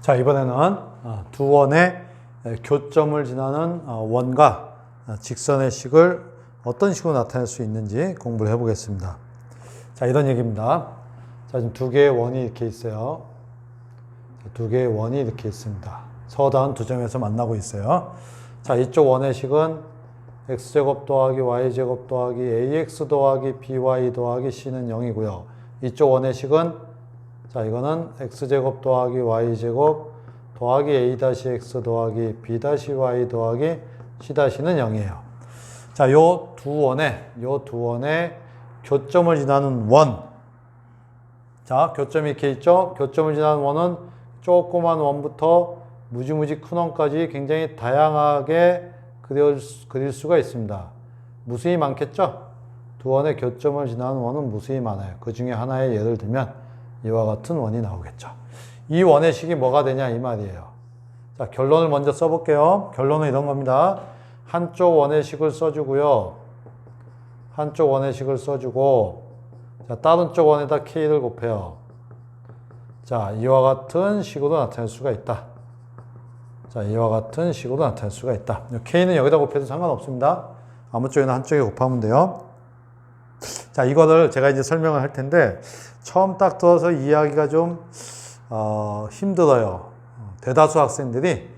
자, 이번에는 두 원의 교점을 지나는 원과 직선의 식을 어떤 식으로 나타낼 수 있는지 공부를 해보겠습니다. 자, 이런 얘기입니다. 자, 지금 두 개의 원이 이렇게 있어요. 두 개의 원이 이렇게 있습니다. 서다운 두 점에서 만나고 있어요. 자, 이쪽 원의 식은 x제곱 더하기 y제곱 더하기 ax 더하기 by 더하기 c는 0이고요. 이쪽 원의 식은 자, 이거는 x제곱 더하기 y제곱 더하기 a-x 더하기 b-y 더하기 c-는 0이에요. 자, 요 두 원의 교점을 지나는 원. 자, 교점이 이렇게 있죠? 교점을 지나는 원은 조그만 원부터 무지무지 큰 원까지 굉장히 다양하게 그릴 수가 있습니다. 무수히 많겠죠? 두 원의 교점을 지나는 원은 무수히 많아요. 그 중에 하나의 예를 들면 이와 같은 원이 나오겠죠. 이 원의 식이 뭐가 되냐 이 말이에요. 자, 결론을 먼저 써볼게요. 결론은 이런 겁니다. 한쪽 원의 식을 써주고요. 한쪽 원의 식을 써주고 자, 다른 쪽 원에다 k를 곱해요. 자, 이와 같은 식으로 나타낼 수가 있다. 자, 이와 같은 식으로 나타낼 수가 있다. k는 여기다 곱해도 상관없습니다. 아무 쪽이나 한쪽에 곱하면 돼요. 자, 이거를 제가 이제 설명을 할 텐데 처음 딱 들어서 이해하기가 좀 힘들어요. 대다수 학생들이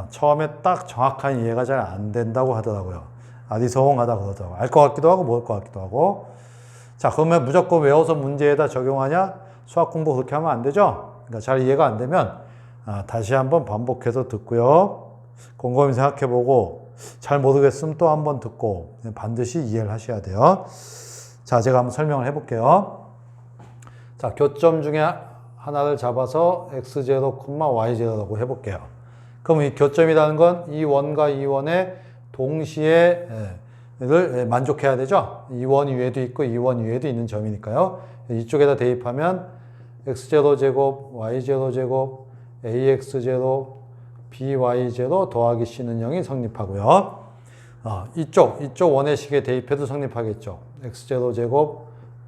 처음에 딱 정확한 이해가 잘 안 된다고 하더라고요. 아리송하다 그러더라고요. 알 것 같기도 하고 모를 것 같기도 하고. 자, 그러면 무조건 외워서 문제에다 적용하냐? 수학 공부 그렇게 하면 안 되죠? 그러니까 잘 이해가 안 되면 다시 한번 반복해서 듣고요. 곰곰이 생각해보고 잘 모르겠으면 또 한번 듣고 반드시 이해를 하셔야 돼요. 자, 제가 한번 설명을 해볼게요. 자, 교점 중에 하나를 잡아서 x0, y0라고 해볼게요. 그럼 이 교점이라는 건 이 원과 이 원의 동시에 를 만족해야 되죠. 이 원 위에도 있고 이 원 위에도 있는 점이니까요. 이쪽에다 대입하면 x0제곱, y0제곱, ax0, by0 더하기 c는 0이 성립하고요. 이쪽 원의 식에 대입해도 성립하겠죠. x0제곱,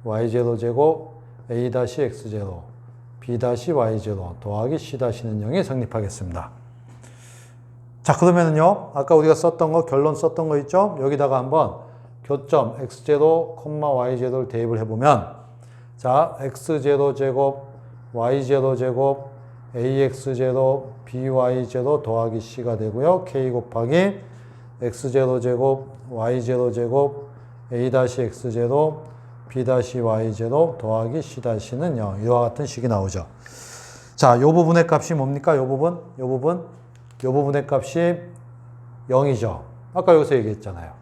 y0제곱, a-x0, b-y0 더하기 c-는 0이 성립하겠습니다. 자, 그러면은요, 아까 우리가 썼던 거, 결론 썼던 거 있죠? 여기다가 한번 교점 x0, y0를 대입을 해보면, 자, x0제곱, y0제곱, ax0, by0 더하기 c가 되고요. k 곱하기 x0제곱, y0제곱, a-x0, b-y0 더하기 c-는 0. 이와 같은 식이 나오죠. 자, 요 부분의 값이 뭡니까? 요 부분의 값이 0이죠. 아까 여기서 얘기했잖아요.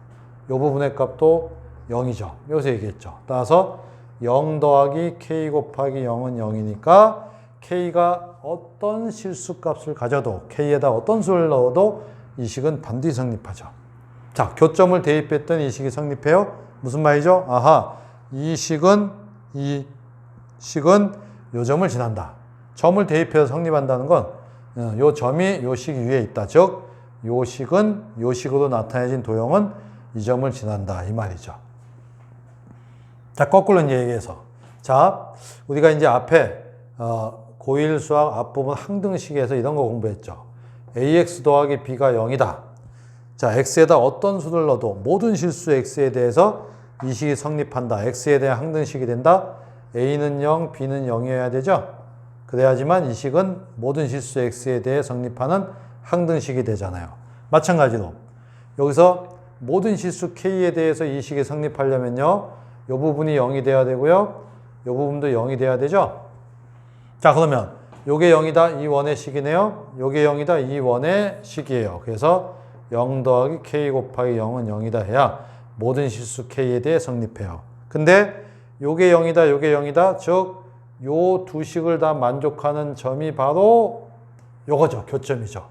요 부분의 값도 0이죠. 여기서 얘기했죠. 따라서 0 더하기 k 곱하기 0은 0이니까 k가 어떤 실수값을 가져도 k에다 어떤 수를 넣어도 이 식은 반드시 성립하죠. 자, 교점을 대입했던 이 식이 성립해요. 무슨 말이죠? 아하, 이 식은 요 점을 지난다. 점을 대입해서 성립한다는 건 요 점이 요 식 위에 있다. 즉, 요 식은 요 식으로 나타내진 도형은 이 점을 지난다. 이 말이죠. 자, 거꾸로 이제 얘기해서. 자, 우리가 이제 앞에, 고1 수학 앞부분 항등식에서 이런 거 공부했죠. ax 더하기 b가 0이다. 자, x에다 어떤 수를 넣어도 모든 실수 x에 대해서 이 식이 성립한다. x에 대한 항등식이 된다. a는 0, b는 0이어야 되죠. 그래야지만 이 식은 모든 실수 x에 대해 성립하는 항등식이 되잖아요. 마찬가지로 여기서 모든 실수 k에 대해서 이 식이 성립하려면요. 이 부분이 0이 돼야 되고요. 이 부분도 0이 돼야 되죠. 자, 그러면 요게 0이다. 이 원의 식이네요. 요게 0이다. 이 원의 식이에요. 그래서 0 더하기 k 곱하기 0은 0이다 해야 모든 실수 k에 대해 성립해요. 근데 요게 0이다. 요게 0이다. 즉 요 두 식을 다 만족하는 점이 바로 요거죠. 교점이죠.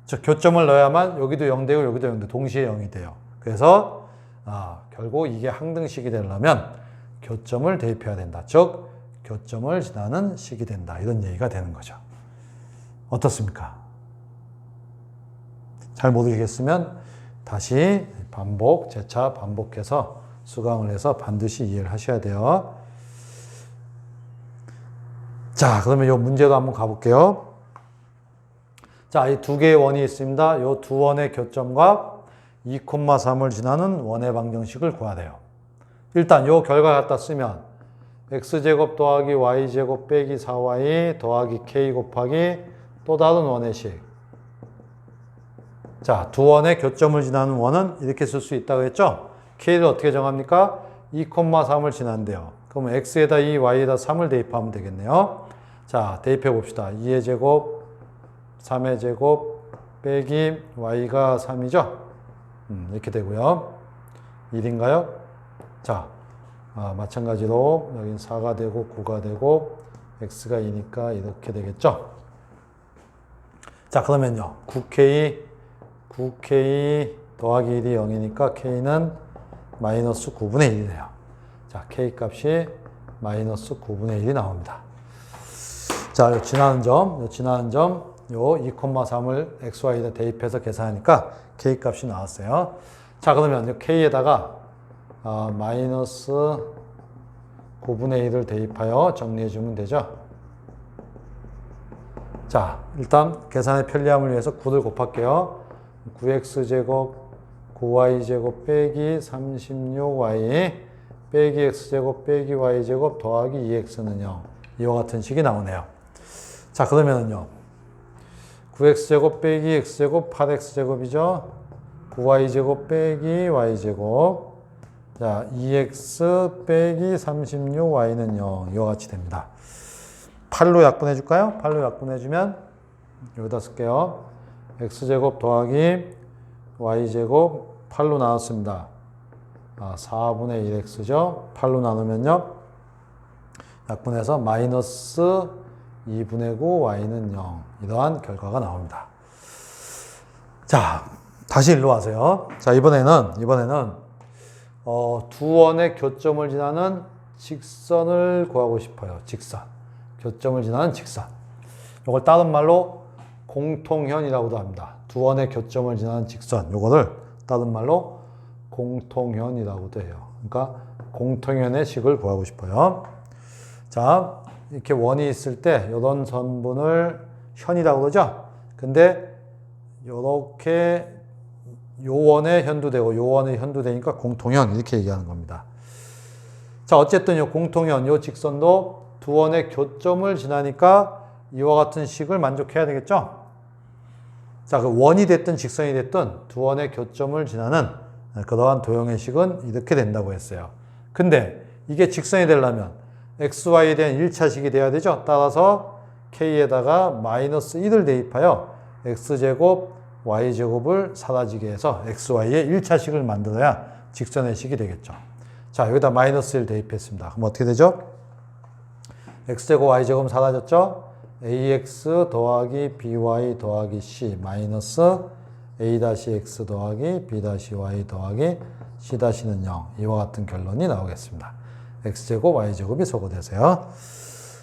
즉, 교점을 넣어야만 여기도 0 되고 여기도 0 되고 동시에 0이 돼요. 그래서 결국 이게 항등식이 되려면 교점을 대입해야 된다. 즉, 교점을 지나는 식이 된다. 이런 얘기가 되는 거죠. 어떻습니까? 잘 모르겠으면 다시 재차 반복해서 수강을 해서 반드시 이해를 하셔야 돼요. 자, 그러면 이 문제도 한번 가볼게요. 자, 이 두 개의 원이 있습니다. 이 두 원의 교점과 2,3을 지나는 원의 방정식을 구해야 돼요. 일단 이 결과 갖다 쓰면 x제곱 더하기 y제곱 빼기 4y 더하기 k 곱하기 또 다른 원의 식. 자, 두 원의 교점을 지나는 원은 이렇게 쓸 수 있다고 했죠? k를 어떻게 정합니까? 2,3을 지난대요. 그럼 x에다 2, y에다 3을 대입하면 되겠네요. 자, 대입해 봅시다. 2의 제곱, 3의 제곱, 빼기 y가 3이죠? 이렇게 되고요. 1인가요? 자, 마찬가지로 여긴 4가 되고 9가 되고 x가 2니까 이렇게 되겠죠? 자, 그러면요. 9k 더하기 1이 0이니까 k는 마이너스 9분의 1이네요. 자, k 값이 마이너스 9분의 1이 나옵니다. 자, 요 지나는 점, 요 2,3을 xy에다 대입해서 계산하니까 k 값이 나왔어요. 자, 그러면 요 k에다가 마이너스 9분의 1을 대입하여 정리해주면 되죠. 자, 일단 계산의 편리함을 위해서 9를 곱할게요. 9x제곱, 9y제곱 빼기 36y 빼기 x제곱 빼기 y제곱 더하기 2x는 0. 이와 같은 식이 나오네요. 자, 그러면은요. 9x제곱 빼기 x제곱 8x제곱이죠. 9y제곱 빼기 y제곱. 자, 2x 빼기 36y는 0. 이와 같이 됩니다. 8로 약분해 줄까요? 8로 약분해 주면 여기다 쓸게요. x제곱 더하기 y제곱 8로 나눴습니다. 4분의 1x죠. 8로 나누면요. 약분해서 마이너스 2분의 9 y는 0. 이러한 결과가 나옵니다. 자, 다시 일로 와세요. 자, 이번에는 두 원의 교점을 지나는 직선을 구하고 싶어요. 직선. 교점을 지나는 직선. 이걸 다른 말로 공통현이라고도 합니다. 두 원의 교점을 지나는 직선. 요거를 다른 말로 공통현이라고도 해요. 그러니까 공통현의 식을 구하고 싶어요. 자, 이렇게 원이 있을 때 이런 선분을 현이라고 그러죠. 근데 요렇게 요 원에 현두되고 요 원에 현두되니까 공통현 이렇게 얘기하는 겁니다. 자, 어쨌든 요 공통현, 요 직선도 두 원의 교점을 지나니까 이와 같은 식을 만족해야 되겠죠? 자, 그 원이 됐든 직선이 됐든 두 원의 교점을 지나는 그러한 도형의 식은 이렇게 된다고 했어요. 근데 이게 직선이 되려면 xy에 대한 1차식이 돼야 되죠? 따라서 k에다가 마이너스 1을 대입하여 x제곱, y제곱을 사라지게 해서 xy의 1차식을 만들어야 직선의 식이 되겠죠. 자, 여기다 마이너스 1 대입했습니다. 그럼 어떻게 되죠? x제곱, y제곱 사라졌죠? ax 더하기 by 더하기 c 마이너스 a-x 더하기 b-y 더하기 c-는 0. 이와 같은 결론이 나오겠습니다. x제곱, y제곱이 소거되세요.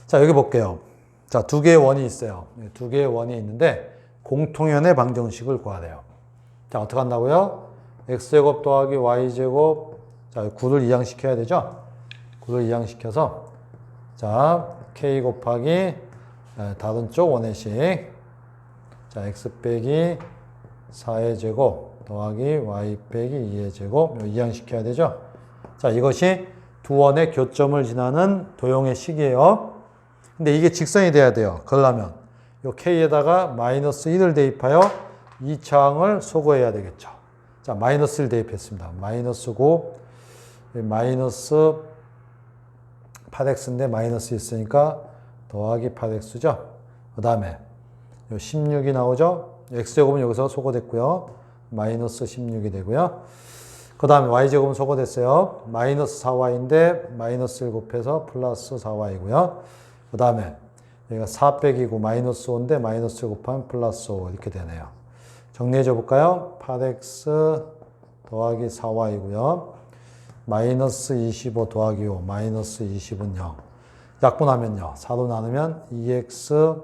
자, 여기 볼게요. 자, 두 개의 원이 있어요. 두 개의 원이 있는데 공통현의 방정식을 구해야 돼요. 자, 어떻게 한다고요? x제곱 더하기 y제곱. 자, 9를 이항시켜야 되죠? 9를 이항시켜서 자, k 곱하기 다른 쪽 원의 식. 자, x 빼기 4의 제곱 더하기 y 빼기 2의 제곱 이항시켜야 되죠? 자, 이것이 두 원의 교점을 지나는 도형의 식이에요. 근데 이게 직선이 돼야 돼요. 그러려면 요 k에다가 마이너스 1을 대입하여 2차항을 소거해야 되겠죠. 자, 마이너스 1 대입했습니다. 마이너스 9, 마이너스 8x인데 마이너스 있으니까 더하기 8x죠. 그 다음에 16이 나오죠. x제곱은 여기서 소거됐고요. 마이너스 16이 되고요. 그 다음에 y제곱은 소거됐어요. 마이너스 4y인데 마이너스 1 곱해서 플러스 4y고요. 그 다음에 여기가 4 빼기 9 마이너스 5인데 마이너스 1 곱하면 플러스 5 이렇게 되네요. 정리해 줘 볼까요? 8x 더하기 4y고요. 마이너스 25 더하기 5 마이너스 20은 0. 약분하면요. 4로 나누면 2x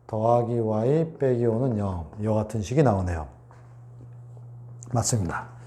더하기 y 빼기 5는 0. 이와 같은 식이 나오네요. 맞습니다.